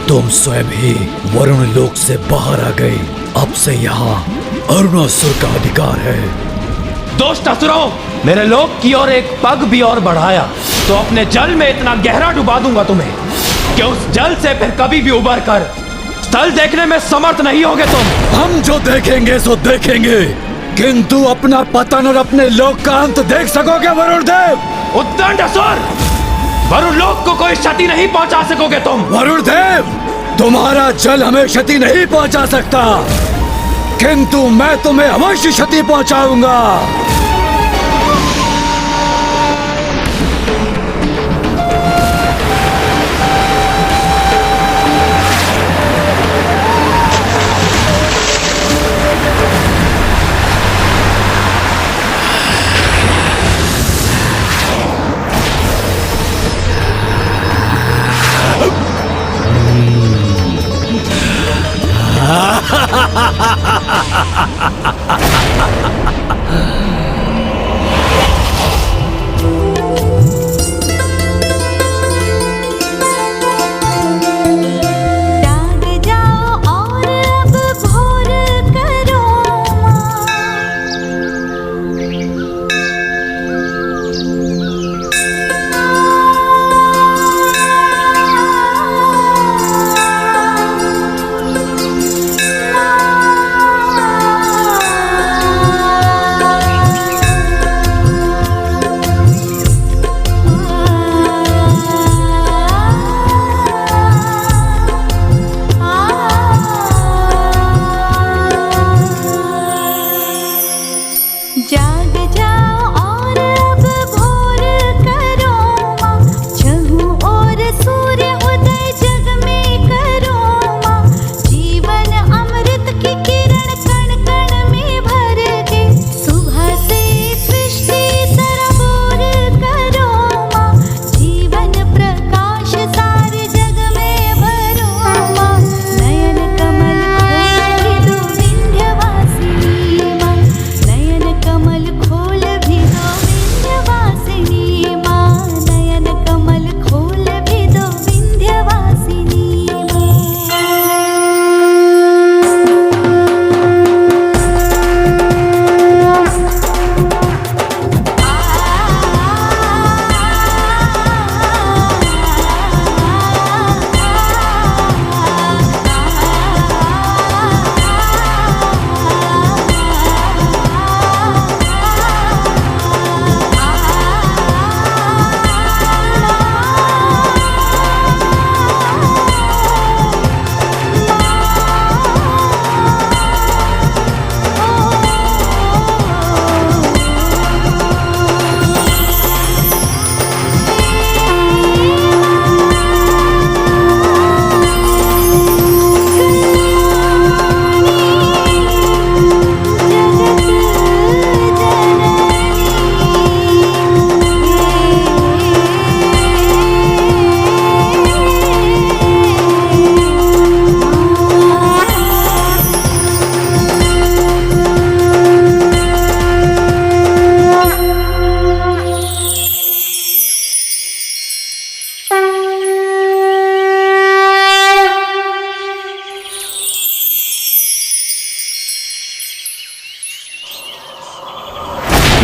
तुम स्वयं ही वरुण लोक से बाहर आ गई। अब से यहाँ अरुणासुर का अधिकार है। दोस्त असुरों, मेरे लोक की ओर एक पग भी और बढ़ाया तो अपने जल में इतना गहरा डुबा दूंगा तुम्हें कि उस जल से फिर कभी भी उबर कर स्थल देखने में समर्थ नहीं होगे तुम। हम जो देखेंगे सो देखेंगे, किंतु अपना पतन और अपने लोक का अंत देख सकोगे वरुण देव? उद्दंड असुर, वरुण लोक को कोई क्षति नहीं पहुंचा सकोगे तुम। वरुण देव, तुम्हारा जल हमें क्षति नहीं पहुंचा सकता, किंतु मैं तुम्हें अवश्य क्षति पहुंचाऊंगा।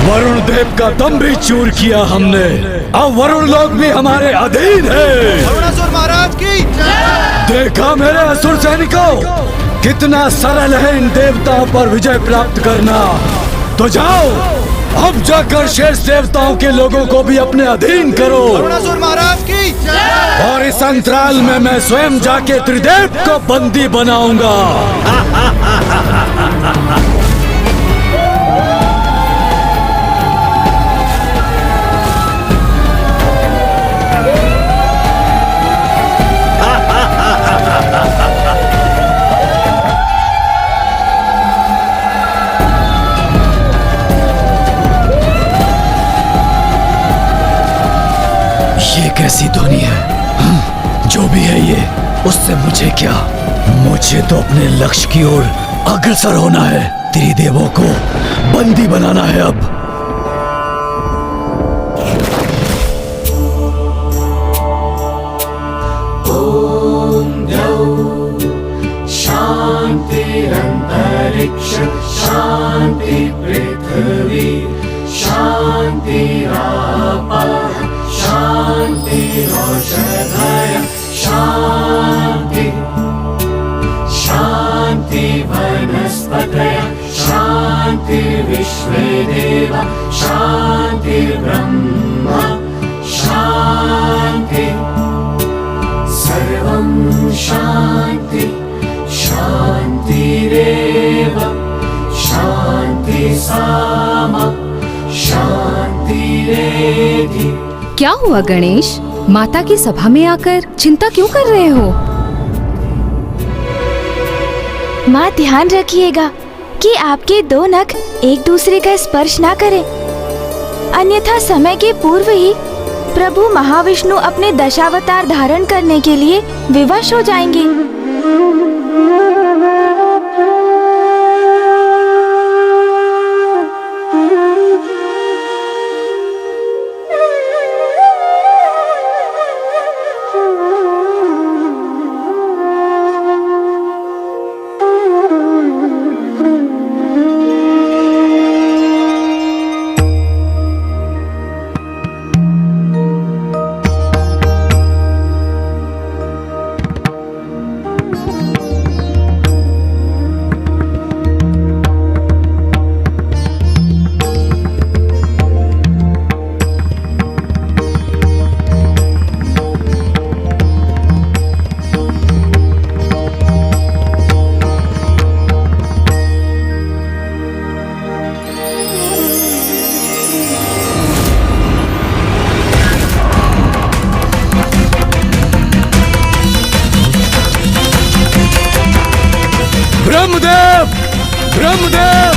वरुण देव का दम भी चूर किया हमने। अब वरुण लोक भी हमारे अधीन है। अरुणासुर महाराज की देखा मेरे असुर सैनिकों, कितना सरल है इन देवताओं पर विजय प्राप्त करना। तो जाओ, अब जाकर शेष देवताओं के लोगों को भी अपने अधीन करो। अरुणासुर महाराज की और इस अंतराल में मैं स्वयं जाके त्रिदेव को बंदी बनाऊंगा। ये कैसी ध्वनि है? जो भी है ये, उससे मुझे क्या? मुझे तो अपने लक्ष्य की ओर अग्रसर होना है। त्रिदेवों को बंदी बनाना है अब। औषधय शान्ति शान्ति वनस्पतय शान्ति विश्वे देव शान्ति ब्रह्म शान्ति सर्वं शान्ति शान्तिरेव शान्ति साम शान्तिरेधि। क्या हुआ गणेश? माता की सभा में आकर चिंता क्यों कर रहे हो? माँ ध्यान रखिएगा कि आपके दो नख एक दूसरे का स्पर्श ना करें, अन्यथा समय के पूर्व ही प्रभु महाविष्णु अपने दशावतार धारण करने के लिए विवश हो जाएंगे। ब्रह्मदेव ब्रह्मदेव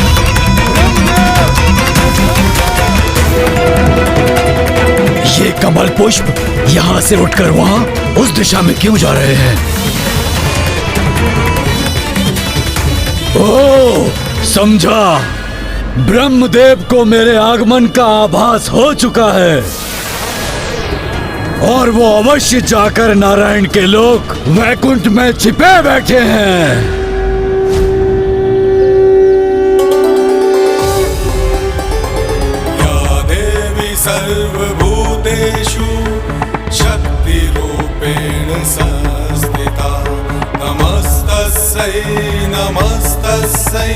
ये कमल पुष्प यहाँ से उठकर वहाँ उस दिशा में क्यों जा रहे हैं? ओह, समझा। ब्रह्मदेव को मेरे आगमन का आभास हो चुका है और वो अवश्य जाकर नारायण के लोक वैकुंठ में छिपे बैठे हैं। सर्वभूतेषु शक्तिरूपेण संस्थिता नमस्तस्यै नमस्तस्यै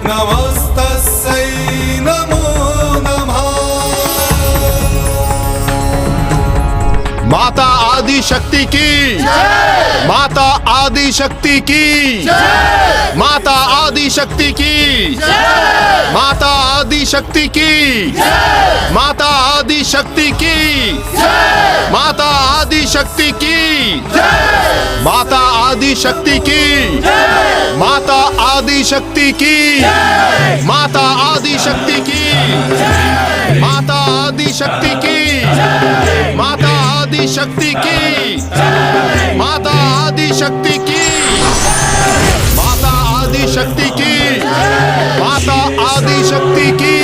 नमस्तस्यै नमो नमः। माता आदि शक्ति की माता आदि शक्ति की माता आदि शक्ति की माता आदि शक्ति की माता आदि शक्ति की माता आदि शक्ति की माता आदि शक्ति की माता आदि शक्ति की माता आदि शक्ति की माता आदि शक्ति की माता आदि शक्ति की माता आदि शक्ति की माता आदि शक्ति की माता आदि शक्ति की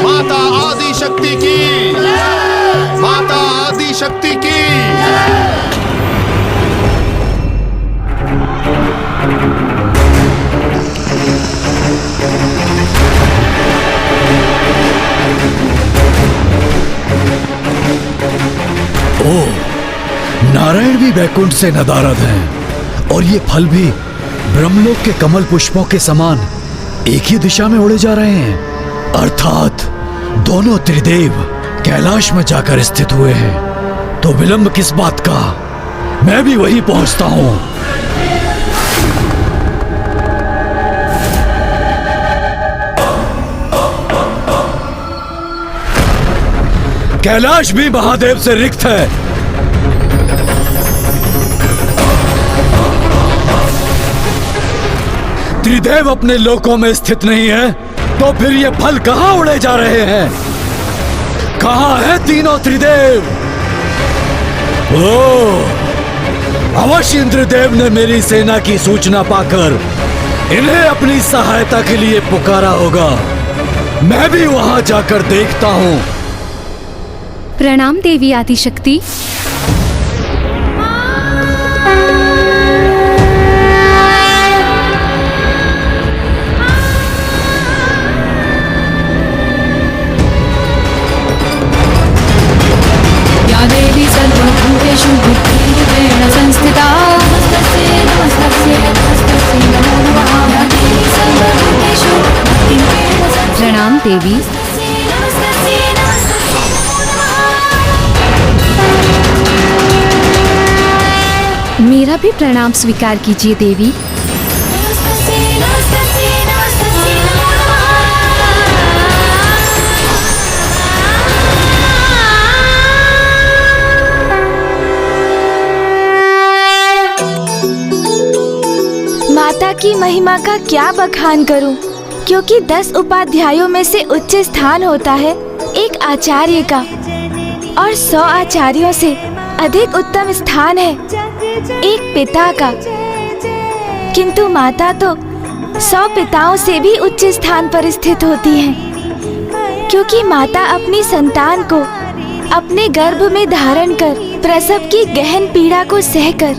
माता आदि शक्ति की माता आदि शक्ति की। ओह, नारायण भी वैकुंठ से नदारद हैं और ये फल भी ब्रह्मलोक के कमल पुष्पों के समान एक ही दिशा में उड़े जा रहे हैं। अर्थात दोनों त्रिदेव कैलाश में जाकर स्थित हुए हैं। तो विलंब किस बात का? मैं भी वहीं पहुंचता हूं। कैलाश भी महादेव से रिक्त है। त्रिदेव अपने लोकों में स्थित नहीं है, तो फिर ये फल कहां उड़े जा रहे हैं? कहां है तीनों त्रिदेव? ओह, अवश्य इंद्रदेव ने मेरी सेना की सूचना पाकर इन्हें अपनी सहायता के लिए पुकारा होगा। मैं भी वहां जाकर देखता हूं। प्रणाम देवी आदिशक्ति। या देवी सर्वभूतेषु देवी। मेरा भी प्रणाम स्वीकार कीजिए देवी। माता की महिमा का क्या बखान करूं, क्योंकि 10 उपाध्यायों में से उच्च स्थान होता है एक आचार्य का, और 100 आचार्यों से अधिक उत्तम स्थान है एक पिता का। किंतु माता तो 100 पिताओं से भी उच्च स्थान पर स्थित होती हैं, क्योंकि माता अपनी संतान को अपने गर्भ में धारण कर प्रसव की गहन पीड़ा को सहकर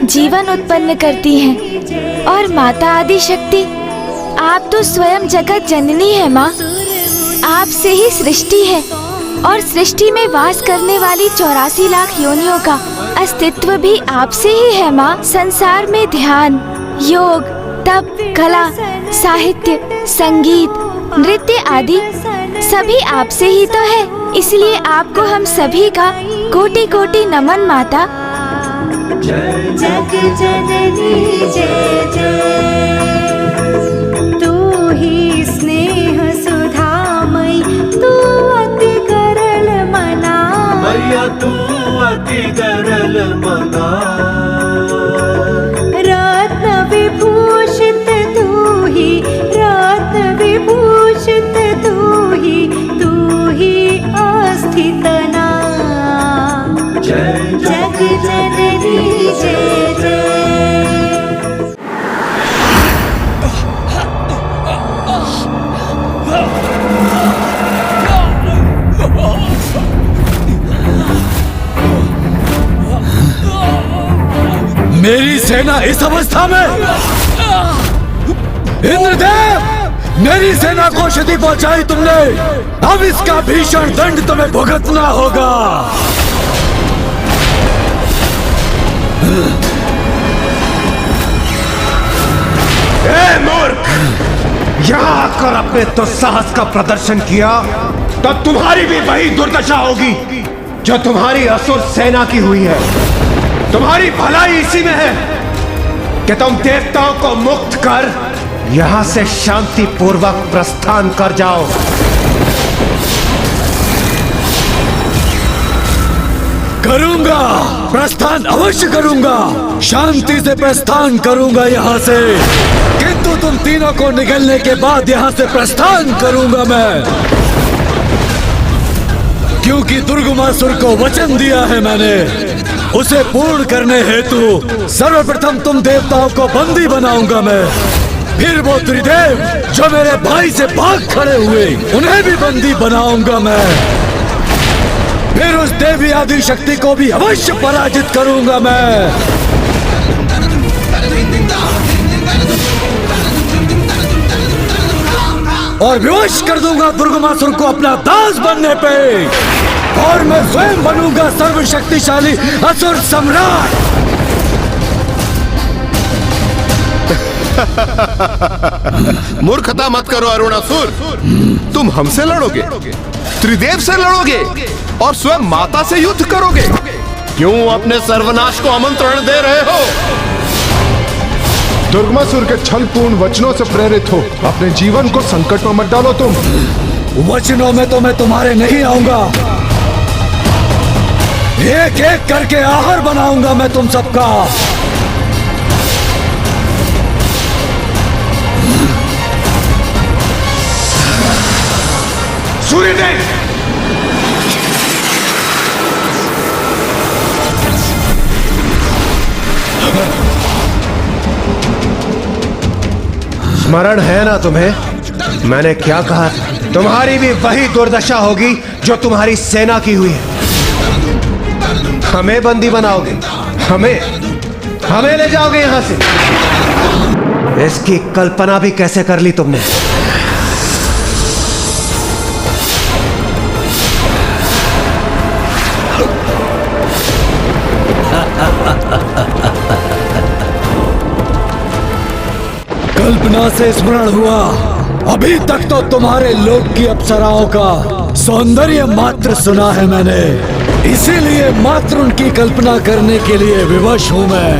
जीवन उत्पन्न करती हैं। और माता आदि शक्ति, आप तो स्वयं जगत जननी है माँ। आप से ही सृष्टि है, और सृष्टि में वास करने वाली 84 लाख योनियों का अस्तित्व भी आपसे ही है माँ। संसार में ध्यान, योग, तप, कला, साहित्य, संगीत, नृत्य आदि सभी आपसे ही तो है। इसलिए आपको हम सभी का कोटि कोटि नमन माता। जग जननी जय जय, तू ही स्नेह सुधामयी, तू अति गरल मना। मैया तू अति गरल मना। रत्न विभूषित तू ही, रत्न विभूषित तू ही अस्थित ना। जग जननी जय जय। मेरी सेना इस अवस्था में? इंद्रदेव, मेरी सेना को क्षति पहुंचाई तुमने, अब इसका भीषण दंड तुम्हें भुगतना होगा। ए मूर्ख, यहाँ आकर अपने दुस्साहस का प्रदर्शन किया तो तुम्हारी भी वही दुर्दशा होगी जो तुम्हारी असुर सेना की हुई है। तुम्हारी भलाई इसी में है कि तुम देवताओं को मुक्त कर यहाँ से शांति पूर्वक प्रस्थान कर जाओ। करूंगा, प्रस्थान अवश्य करूंगा, शांति से प्रस्थान करूंगा यहाँ से। किंतु तुम तीनों को निकलने के बाद यहाँ से प्रस्थान करूंगा मैं, क्योंकि दुर्गमासुर को वचन दिया है मैंने। उसे पूर्ण करने हेतु सर्वप्रथम तुम देवताओं को बंदी बनाऊंगा मैं, फिर वो त्रिदेव जो मेरे भाई से भाग खड़े हुए उन्हें भी बंदी बनाऊंगा मैं, फिर उस देवी आदि शक्ति को भी अवश्य पराजित करूंगा मैं, और विवश कर दूंगा दुर्गमासुर को अपना दास बनने पे, और मैं स्वयं बनूंगा सर्वशक्तिशाली असुर सम्राट। मूर्खता मत करो अरुणासुर, तुम हमसे लड़ोगे, त्रिदेव से लड़ोगे और स्वयं माता से युद्ध करोगे। क्यों अपने सर्वनाश को आमंत्रण दे रहे हो? दुर्गमासुर के छलपूर्ण वचनों से प्रेरित हो अपने जीवन को संकट में मत डालो तुम। वचनों में तो मैं तुम्हारे नहीं आऊंगा, एक एक करके आहार बनाऊंगा मैं तुम सबका। सूर्यदेव, स्मरण है ना तुम्हें मैंने क्या कहा था? तुम्हारी भी वही दुर्दशा होगी जो तुम्हारी सेना की हुई है। हमें बंदी बनाओगे, हमें ले जाओगे यहां से। इसकी कल्पना भी कैसे कर ली तुमने? कल्पना से स्मरण हुआ अभी तक तो तुम्हारे लोक की अप्सराओं का सौंदर्य मात्र सुना है मैंने, इसीलिए मात्र उनकी कल्पना करने के लिए विवश हूँ मैं।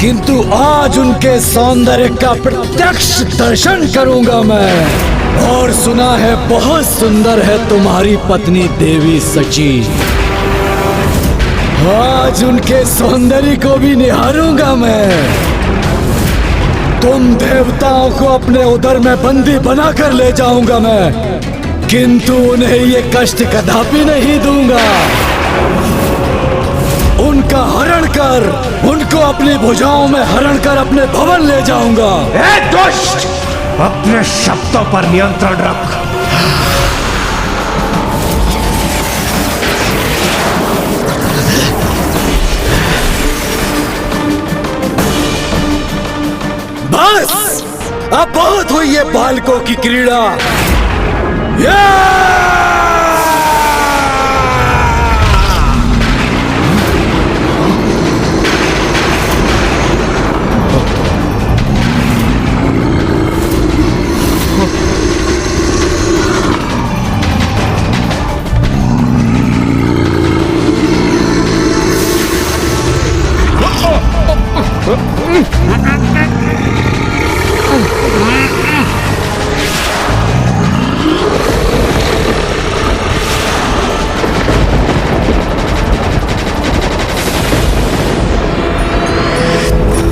किंतु आज उनके सौंदर्य का प्रत्यक्ष दर्शन करूंगा मैं। और सुना है बहुत सुंदर है तुम्हारी पत्नी देवी सची। आज उनके सौंदर्य को भी निहारूंगा मैं। तुम देवताओं को अपने उदर में बंदी बनाकर ले जाऊंगा मैं, किंतु उन्हें ये कष्ट कदापि नहीं दूंगा। उनका हरण कर, उनको अपनी भुजाओं में हरण कर अपने भवन ले जाऊंगा। ए दुष्ट, अपने शब्दों पर नियंत्रण रख। बस, अब बहुत हुई ये बालकों की क्रीड़ा।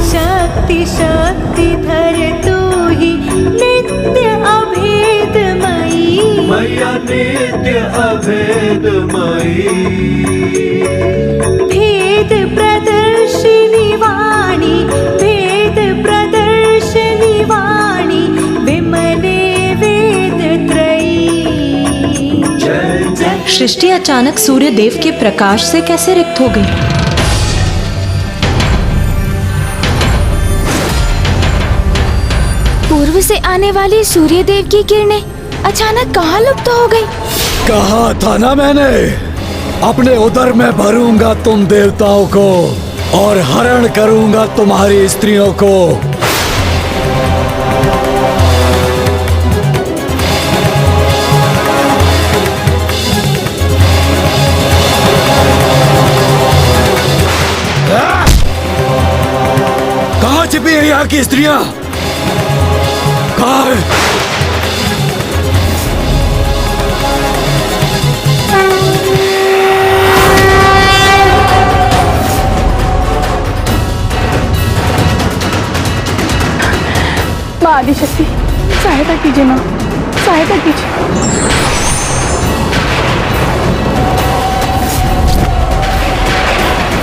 शक्ति शक्ति धर तू ही नित्य अभेदमयी, मैया नित्य अभेदमयी। भेद प्रदर्शिनी वाणी, भेद प्रदर्शिनी वाणी, विमले वेद त्रयी। सृष्टि अचानक सूर्य देव के प्रकाश से कैसे रिक्त हो गई? पूर्व से आने वाली सूर्य देव की किरणें अचानक कहाँ लुप्त हो गई? कहा था ना मैंने, अपने उदर में भरूंगा तुम देवताओं को और हरण करूंगा तुम्हारी स्त्रियों को। कहाँ छिपी है यहाँ की स्त्रियां? कहाँ है? माँ आदिशक्ति, सहायता कीजिए माँ, सहायता कीजिए।